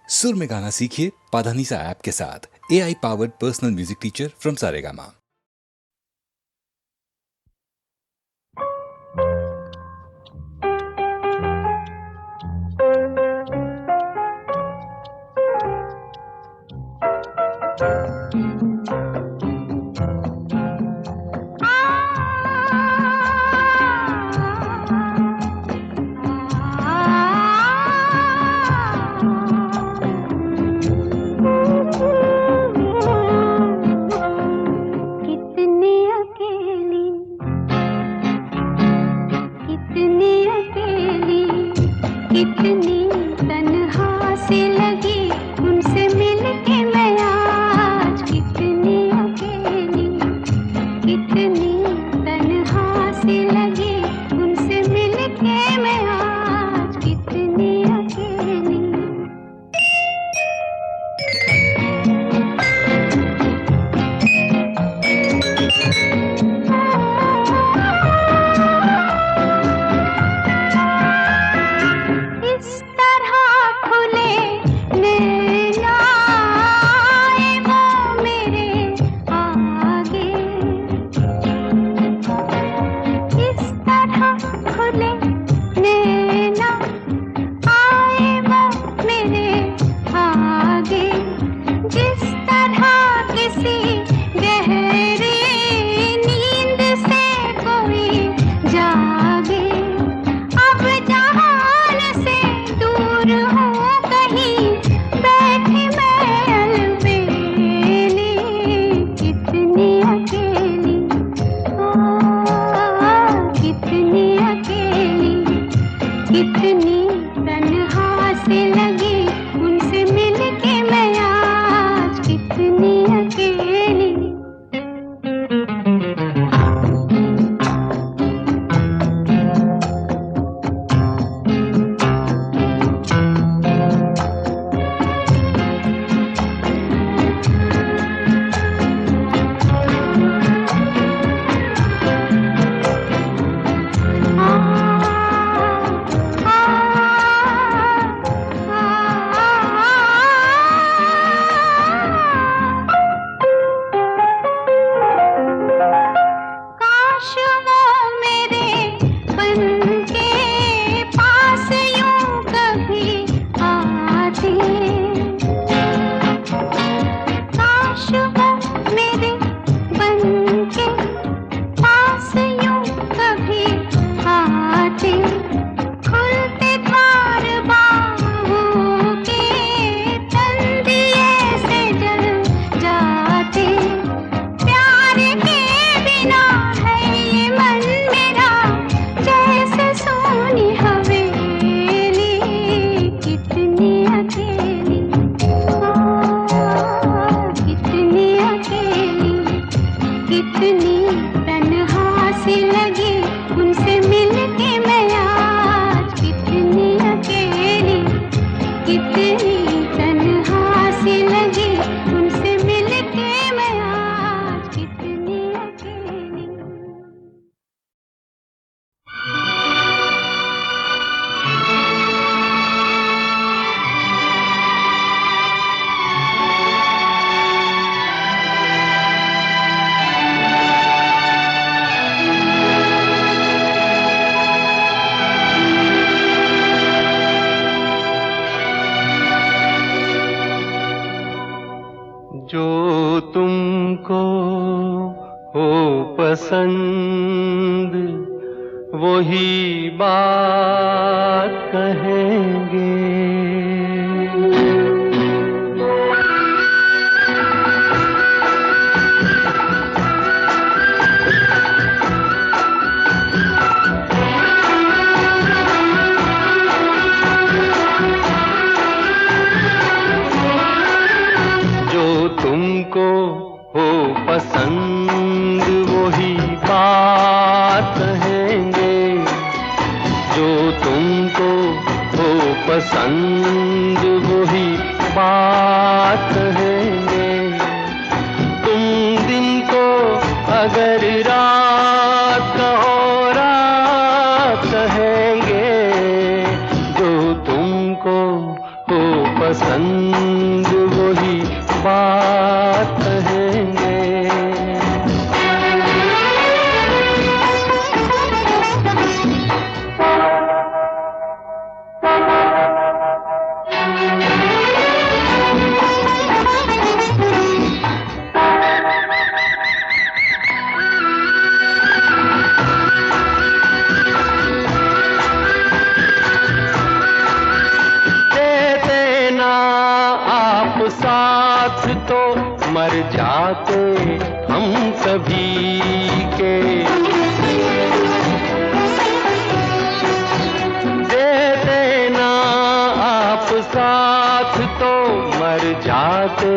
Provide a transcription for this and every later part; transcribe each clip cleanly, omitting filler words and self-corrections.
सुर में गाना सीखिए पाधानीसा ऐप के साथ। AI powered personal music teacher from Saregama. कितनी तन्हा सी लगी उनसे मिलके मैं आज, कितनी अकेली, कितनी तन्हा सी लगी उनसे मिलके मैं आज, कितनी अकेली। कितनी तन्हा सी लगी उनसे मिलके मैं आज, कितनी अकेली। कितनी तन्हा सी लगी उनसे मिलके मैं आज, कितनी अकेली, कितनी तन्हा सी लगी उनसे मिलके मैं आज, कितनी अकेली। जो तुमको हो पसंद वही बात कहेंगे, तुमको हो पसंद वही बात कहेंगे। पसंद वही बात कहेंगे। साथ तो मर जाते हम सभी के, दे देना आप साथ तो मर जाते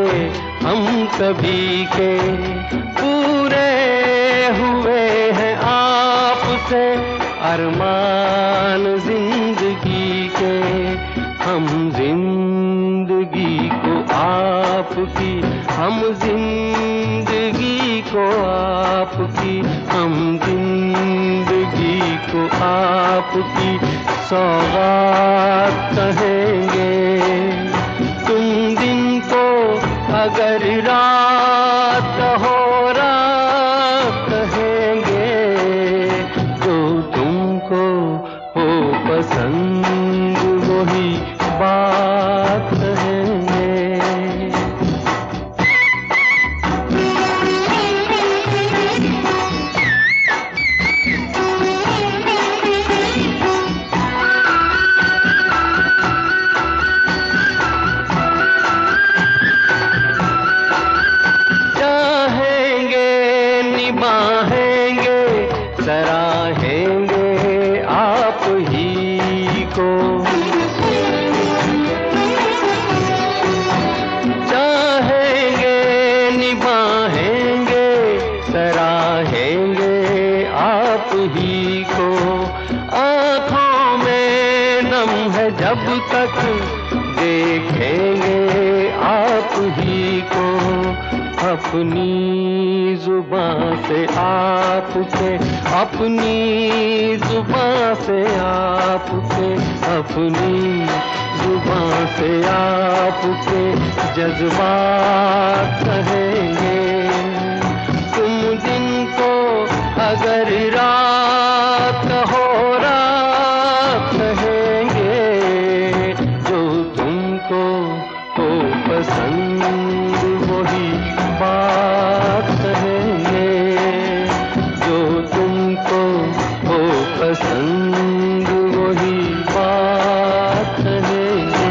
हम सभी के। पूरे हुए हैं आपसे अरमान जिंदगी के, हम जिंदगी को आपकी, हम जिंदगी को आपकी, हम जिंदगी को आपकी सौगात कहेंगे। तुम दिन को अगर रात हो रात कहेंगे, जो तुमको हो पसंद वही बात कहेंगे। चाहेंगे निभाएंगे सराहेंगे आप ही को, चाहेंगे निभाएंगे सराहेंगे आप ही को। आँखों में नम है जब तक देखेंगे आप ही को, अपनी जुबां से आपके, अपनी जुबां से आपके, अपनी जुबां से आपके जज्बात कहेंगे। तुम दिन को अगर रात हो रात कहेंगे, जो तुमको हो पसंद वही बात कहेंगे, जो तुमको हो पसंद वही बात कहेंगे।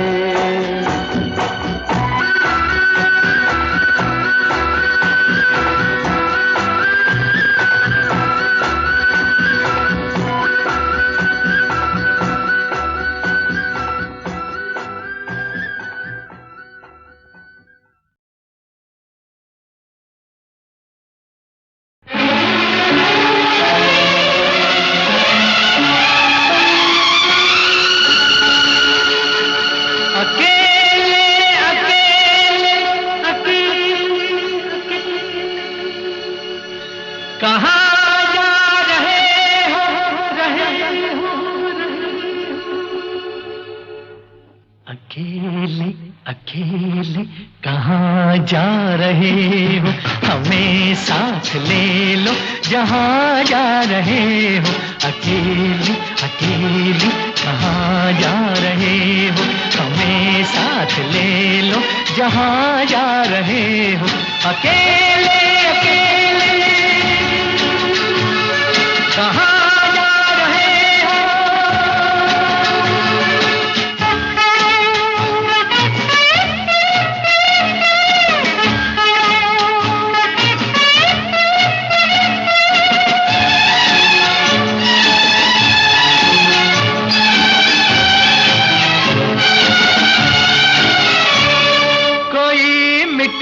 अकेले अकेले कहाँ जा रहे हो, हमें साथ ले लो जहाँ जा रहे हो। अकेले अकेले कहाँ जा रहे हो, हमें साथ ले लो जहाँ जा रहे हो। अकेले अकेले कहाँ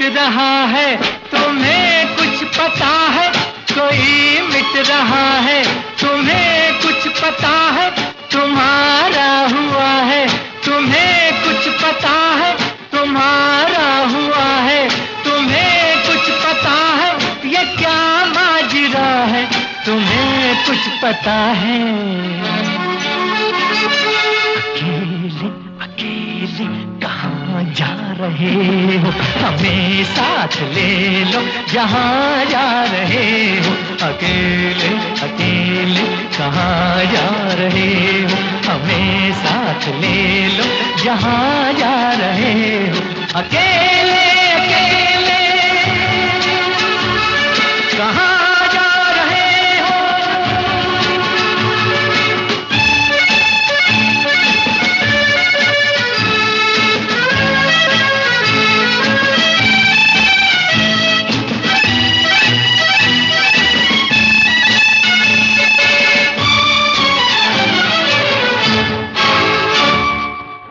रहा है, तुम्हें कुछ पता है? कोई मिट रहा है, तुम्हें कुछ पता है? तुम्हारा हुआ है, तुम्हें कुछ पता है? तुम्हारा हुआ है, तुम्हें कुछ पता है? ये क्या माजरा है, तुम्हें कुछ पता है? अकेले अकेले कहाँ जा रहे हो, हमें साथ ले लो जहाँ जा रहे हो। अकेले अकेले कहाँ जा रहे हो, हमें साथ ले लो जहाँ जा रहे हो। अकेले अकेले कहाँ जा रहे हो।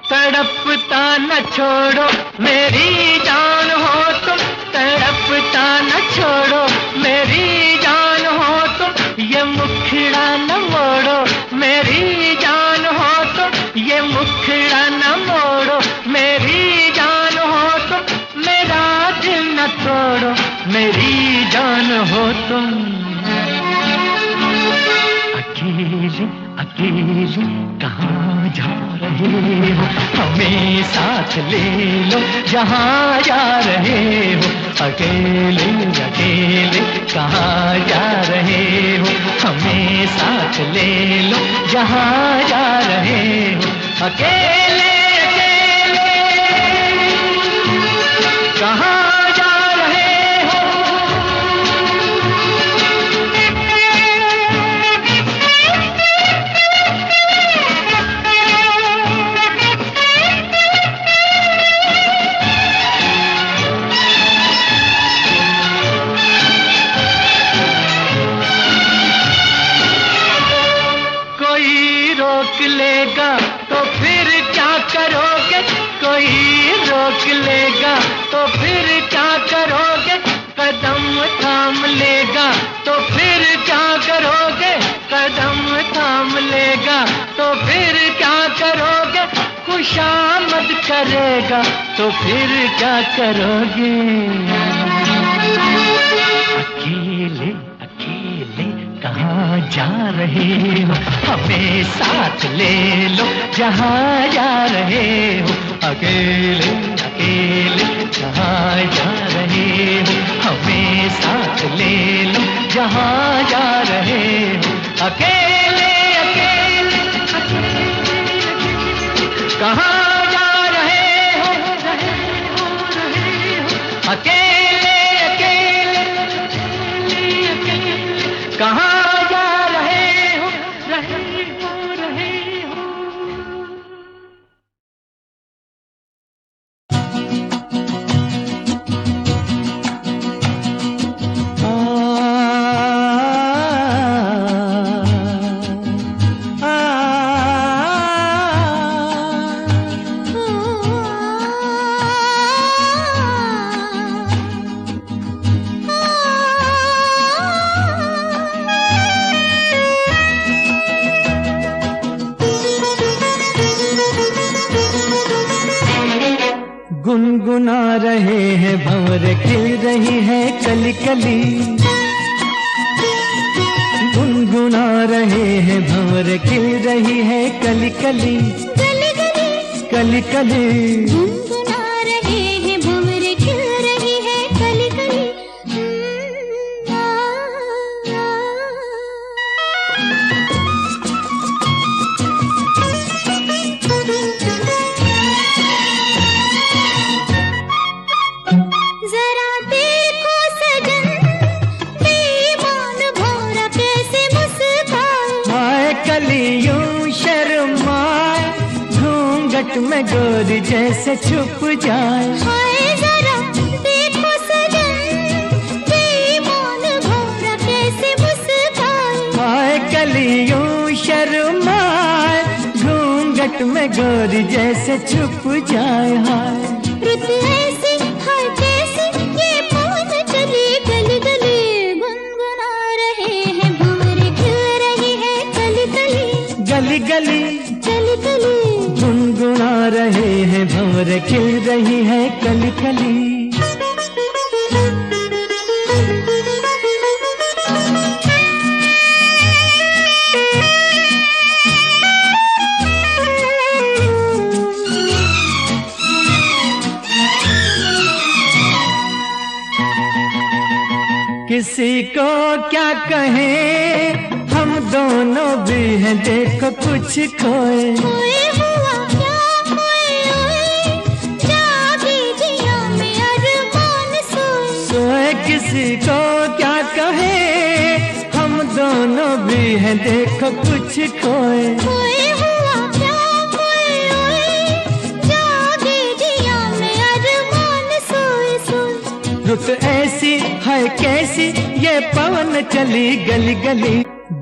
तड़पता न छोड़ो मेरी जान हो तुम, तड़पता न छोड़ो मेरी जान हो तुम, ये मुखड़ा न मोड़ो मेरी जान हो तुम, ये मुखड़ा न मोड़ो मेरी जान हो तुम, मेरा दिल न तोड़ो मेरी जान हो तुम। अकेले अकेले कहाँ जा रहे हो, हमें साथ ले लो जहाँ जा रहे हो। अकेले अकेले कहाँ जा रहे हो, हमें साथ ले लो जहाँ जा रहे हो। अकेले अकेले कहाँ जा रहे हो। रोक लेगा तो फिर क्या करोगे, कोई रोक लेगा तो फिर क्या करोगे, कदम थाम लेगा तो फिर क्या करोगे, कदम थाम लेगा तो फिर क्या करोगे, खुशामद करेगा तो फिर क्या करोगे। अकेले अकेले कहाँ जा रहे हो, हमें साथ ले लो जहाँ जा रहे हो। अकेले अकेले कहाँ जा रहे हो, हमें साथ ले लो जहाँ जा रहे हो। अकेले अकेले कहाँ जा रहे हो, अकेले अकेले कहाँ जा रहे हो, रहे हो, रहे हो। गुनगुना रहे हैं भंवर, खिल रही है कली कली। गुनगुना रहे हैं भंवर, खिल रही है कली कली। गली गली कली कली गुनगुना रहे हैं भंवर, खिल रही है कली कली। जरा देखो सजन, बेईमान भौरा कैसे मुस्काए। हाय कलियों शर्माए, घूंघट में गोरी जैसे छुप जाए। हाय जरा देखो सजन, बेईमान भौरा कैसे मुस्काए। हाय कलियों शर्माए, घूंघट में गोरी जैसे छुप जाए। हाय रुत ऐसी हाय कैसी ये पवन चली गली गली। गुनगुना रहे हैं भंवर, खिल रही है कली कली। गली गली कली कली गुनगुना रहे हैं भंवर, खिल रही है कली कली। किसी को क्या कहें, हम दोनों भी हैं देखो कुछ खोए। खोए हुआ क्या खोए ओए, जागे जिया में अरमान सोए। सोए किसी को क्या कहें, हम दोनों भी हैं देखो कुछ खोए। खोए हुआ क्या खोए ओए, जागे जिया में अरमान सोए सोए। रुत ऐसी है कैसी, ये पवन चली गली गली,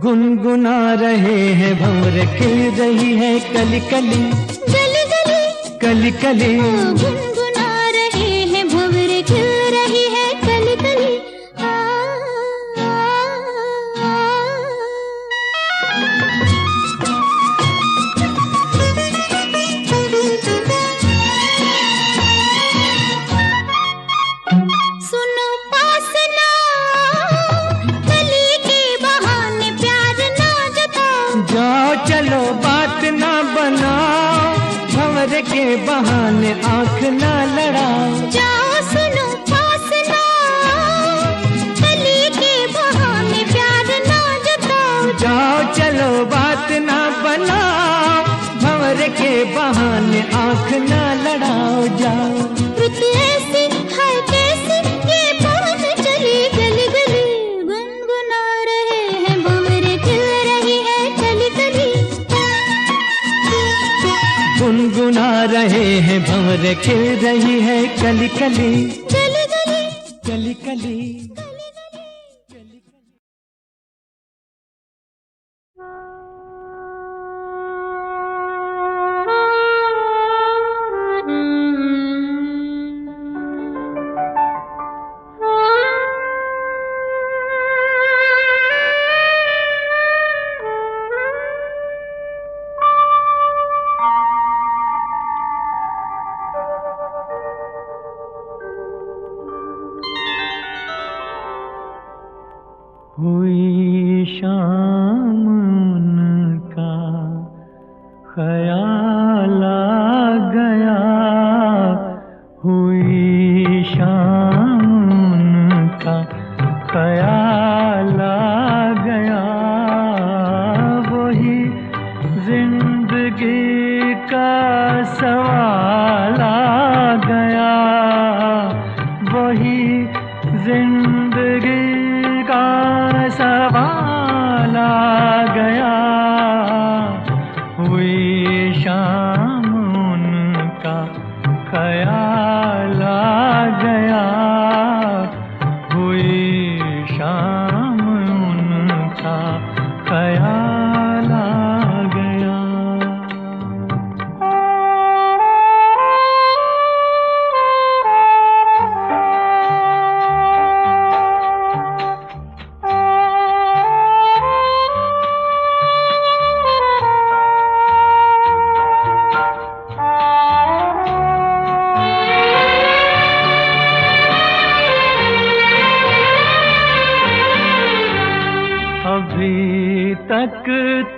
गुनगुना रहे हैं भंवर खिल रही है कली कली। गली गली कली कली गुनगुना रहे हैं भंवर खिल रही है कली कली। आ, आ, सुनो पास ना, कली के बहाने प्यार ना जताओ। जाओ चलो बात ना बनाओ, भंवर के बहाने आंख ना लड़ाओ। जाओ सुनो पास ना, कली के बहाने प्यार ना जताओ। जाओ चलो बात ना बनाओ, भंवर के बहाने आंख ना लड़ाओ। जाओ रुत ऐसी है कैसी, ये पवन चली गली गली, गुनगुना रहे हैं भंवर खिल रही है कली कली। गुनगुना रहे हैं भंवर खिल रही है कली कली। गली गली कली कली हुई शाम उनका ख्याल आ गया, हुई शाम उनका ख्याल आ गया। वही जिंदगी का सवाल आ गया, वही जिंदगी का सवाल आ गया। हुई शाम उनका ख्याल आ गया, हुई शाम उनका ख्याल आ गया। अभी तक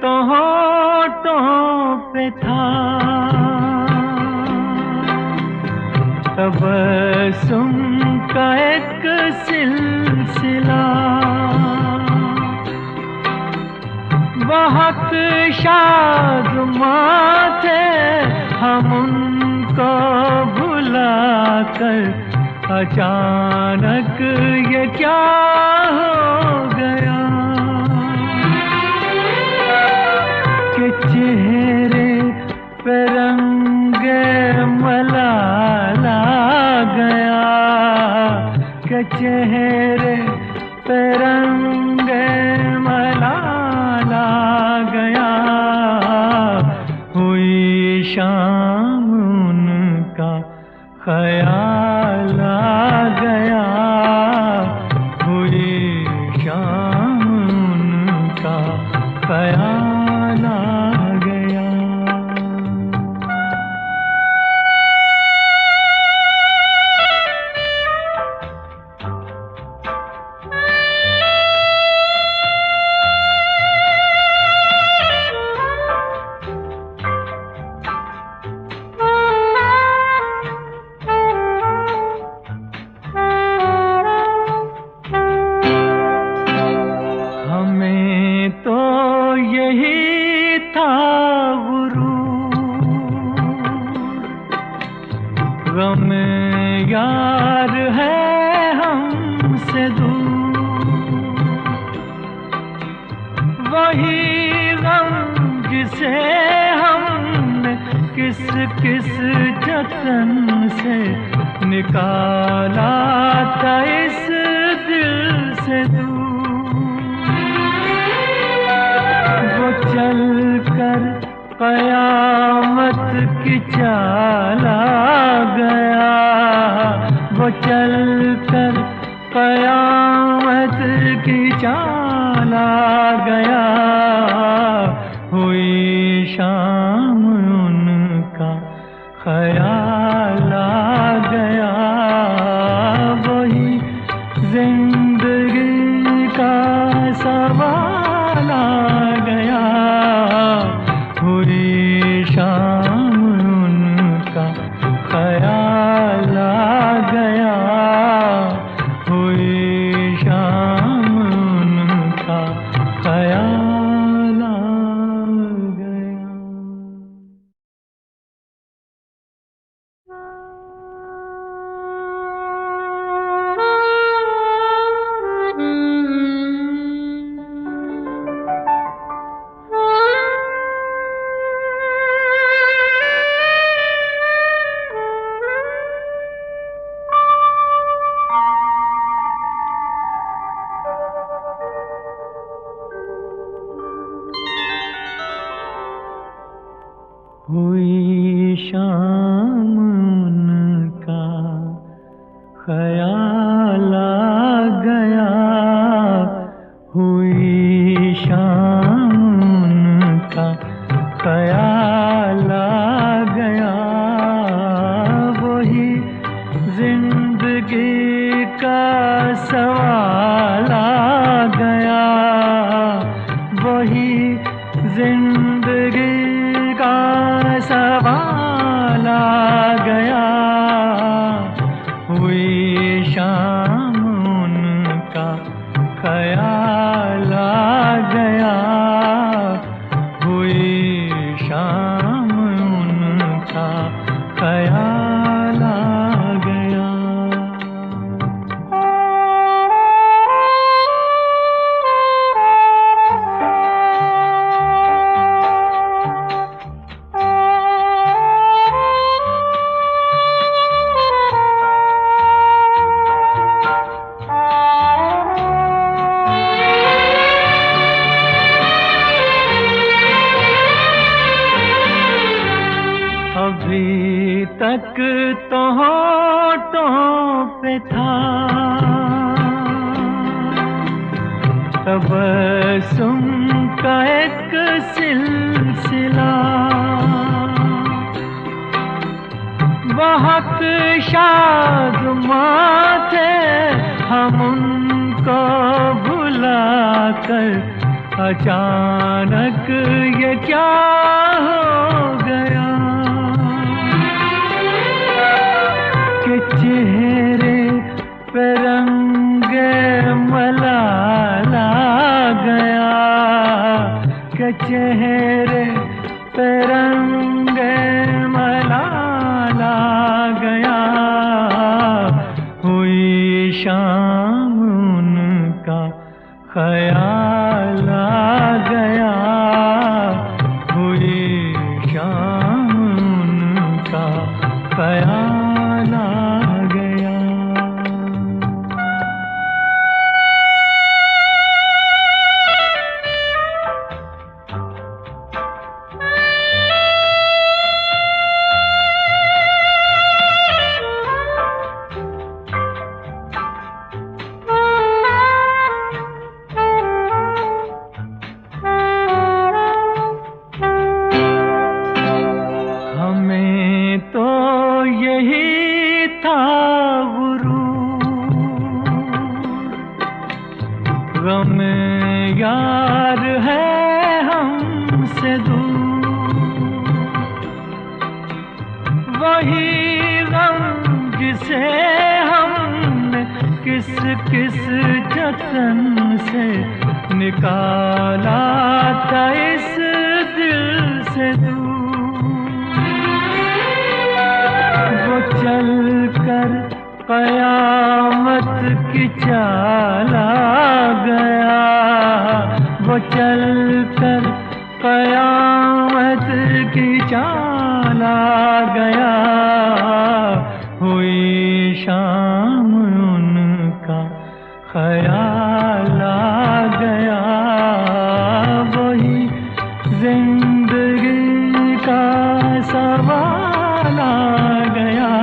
तो होठों पे था तबस्सुम का एक सिलसिला, बहुत शादमां थे हम उनको भुला कर, अचानक ये क्या हो गया कि चेहरे पे रंगे मलाल आ गया, कि चेहरे पे रंगे मलाल आ गया। हुई शाम उनका ख्याल आ गया, हुई शाम उनका ख्याल आ गया। गम यार है हमसे दूर, वही गम जिसे हमने किस किस जतन से निकाला था इस दिल से दूर। वो चल कर कयामत की चाला गया, वो चल कर कयामत की चाला गया। हुई शाम उनका ख्याल आ गया, वही जिंदगी का सवाल आ गया। हुई शाम उनका ख्याल आ गया, हुई शाम उनका ख्याल आ गया। हुई शाम उनका ख्याल आ गया, हुई शाम उनका ख्याल आ गया। वही जिंदगी का सवाल आ गया, वही जिंदगी का सवाल आ गया। हुई शाम उनका ख्याल आ गया, हुई शाम उनका ख्याल आ गया। अभी तक तो होठों पे था तबस्सुम का एक सिलसिला, बहुत शादमां थे हम उनको भुला कर। अचानक ये क्या हो गया कि चेहरे पे रंगे मलाल आ गया, कि चेहरे पे रंगे मलाल आ गया। हुई शाम उनका ख्याल आ गया, हुई शाम उनका ख्याल आ गया। हमें तो यही था गुरूर, गम यार है हमसे दूर, वही गम जिसे हमने किस किस जतन से निकाला था इस दिल से दूर। वो चल कर कयामत की चाल आ गया, वो चल कर कयामत की चाल आ गया। हुई शाम उनका ख्याल आ गया, वही जिंदगी का सवाल आ गया।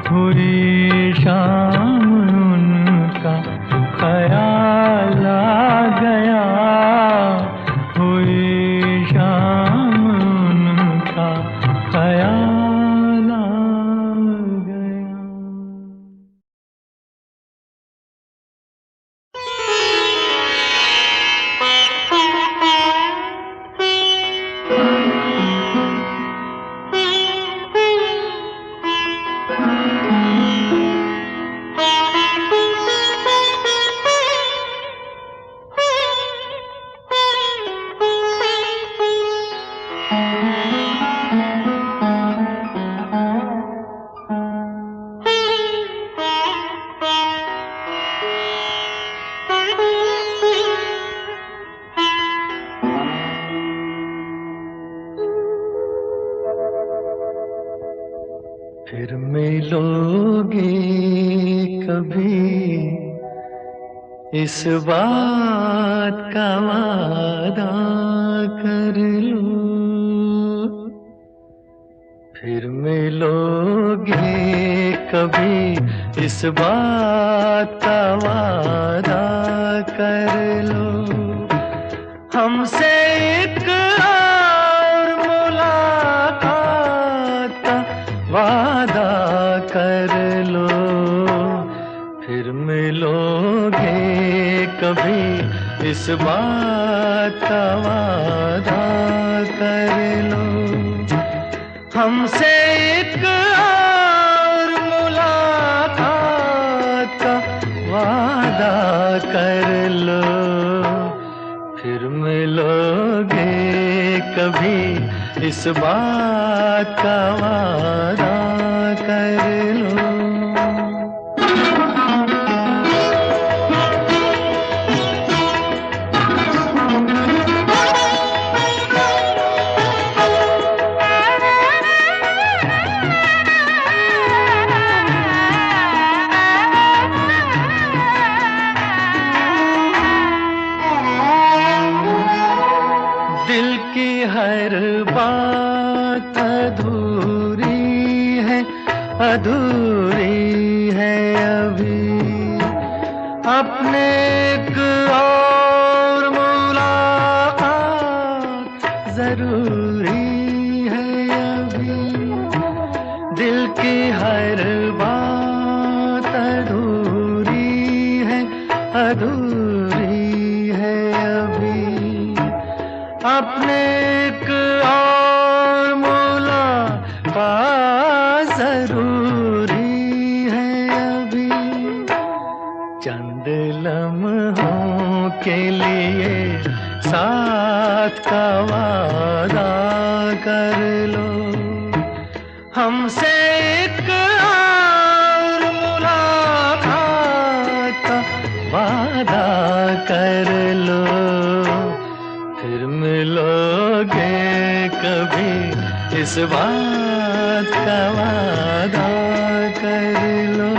हुई शाम उनका ख्याल आ गया, हुई शाम उनका ख्याल आ गया। फिर मिलोगे कभी, इस बात का वादा कर लो। फिर मिलोगे कभी, इस बात का वादा कर लो। हमसे एक और मुलाकात का वादा कर लो। फिर मिलोगे कभी, इस बात का वादा कर लो। हमसे एक और मुलाकात का वादा कर लो। फिर मिलोगे कभी, इस बात का वादा कर लो। दिल की हर बात अधूरी है, अधूरी है अभी। अपने एक और मुलाकात जरूरी है अभी। दिल की हर बात अधूरी है, अधूरी है अभी। अपने एक और मुलाकात जरूरी है अभी। चंद लम्हों के लिए साथ का वादा कर लो। हमसे एक और मुलाकात का वादा कर लो। फिर मिलोगे कभी, इस बात का वादा कर लो।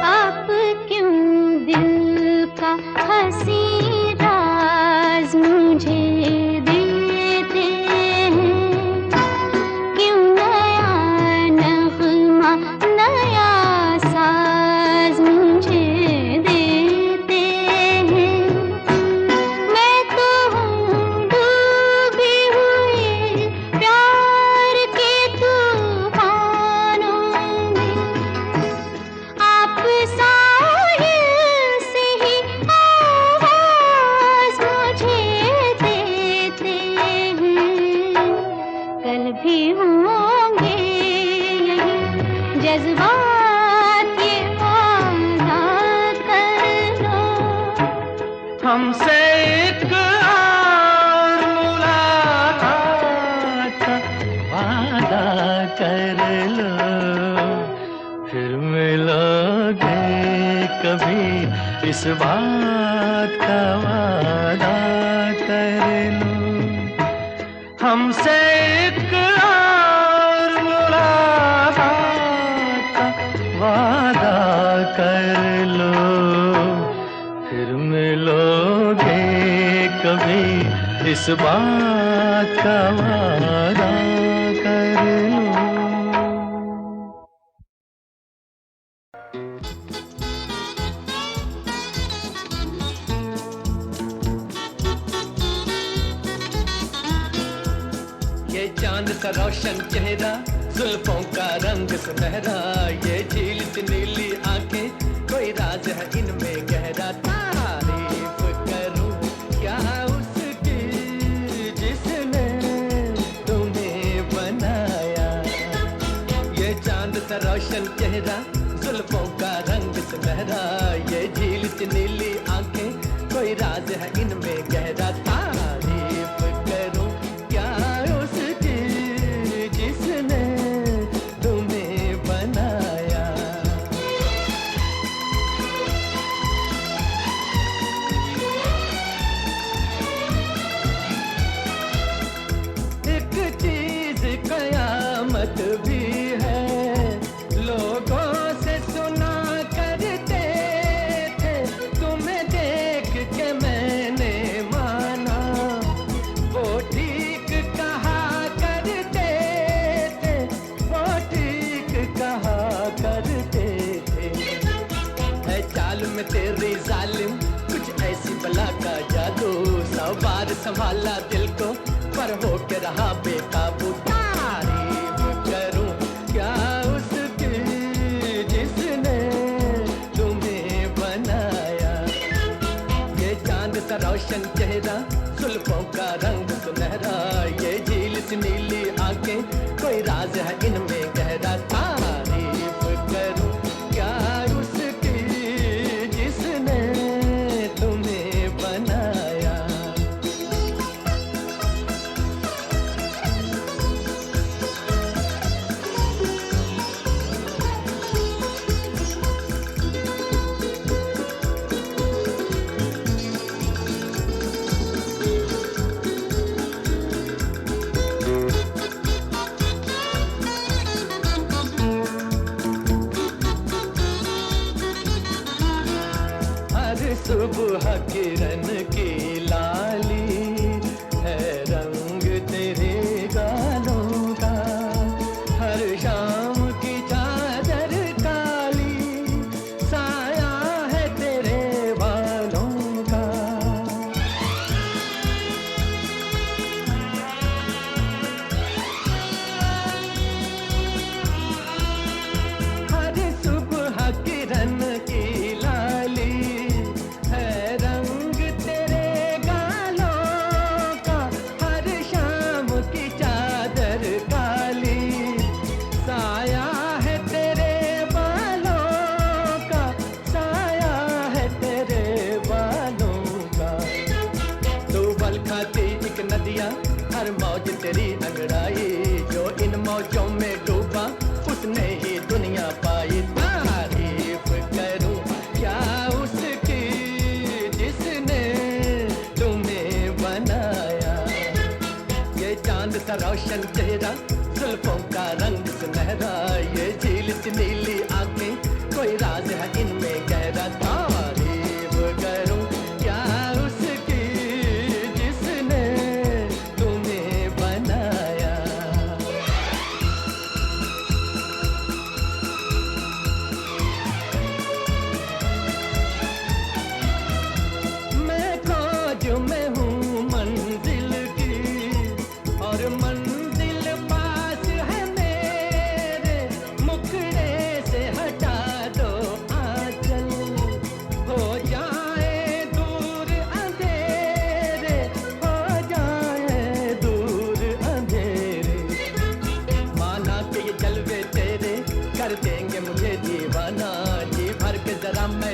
आप क्यों दिल का हंसी राज मुझे देते हैं, क्यों नया जज्बात ये वादा कर लो। हमसे एक और मुलाकात का वादा कर लो, फिर मिलोगे कभी, इस बात का वादा कर लो। हमसे एक और मुलाकात का वादा कर लो, फिर मिलोगे कभी, इस बात का वादा कर लो। ये चांद सा रोशन चेहरा, जुल्फों का रंग सुनहरा, ये झील सी नीली आंखें, कोई राज है इनमें गहरा। तारीफ करूं क्या उसकी जिसने तुम्हें बनाया। ये चांद सा रोशन चेहरा, जुल्फों का रंग सुनहरा, ये झील सी नीली आंखें, कोई राज है इनमें गहरा। तारीफ करूं क्या उसकी जिसने तुम्हें बनाया। एक चीज कयामत भी है, लोगों से सुना करते थे, तुम्हें देख के मैंने माना, वो ठीक कहा करते थे, वो ठीक कहा करते थे। है चाल में तेरी जालिम, कुछ ऐसी बला का जादू, 100 बार संभाला दिल को, पर हो के रहा बेकाबू। तारीफ करूं क्या उसकी जिसने तुम्हें बनाया। ये चांद सा रोशन चेहरा, जुल्फों का रंग सुनहरा, ये झील सी नीली आंखें, कोई राज है इनमें गहरा। तारीफ करूं क्या उसकी जिसने तुम्हें बनाया। हर सुबह किरण की लाली है रंग तेरे गालों का, हर शाम की चादर काली साया है तेरे बालों का। हर सुबह किरण की लाली है रंग तेरे गालों का, हर शाम की चादर काली साया है तेरे बालों का, साया है तेरे बालों का। तू बल खाती एक नदिया, हर मौज तेरी अंगड़ाई, जो इन मौजों में डूबा उसने ही दुनिया पाई। तारीफ करूं क्या उसकी जिसने तुम्हें बनाया। ये चांद सा रोशन चेहरा, जुल्फों का रंग सुनहरा, ये झील सी नीली आंखें, कोई राज है इनमें गहरा। तारीफ करूं क्या उसकी जिसने तुम्हें बनाया। मैं खोज में हूँ मंजिल की, और मंजिल पास है मेरे, मुखड़े जरा मैं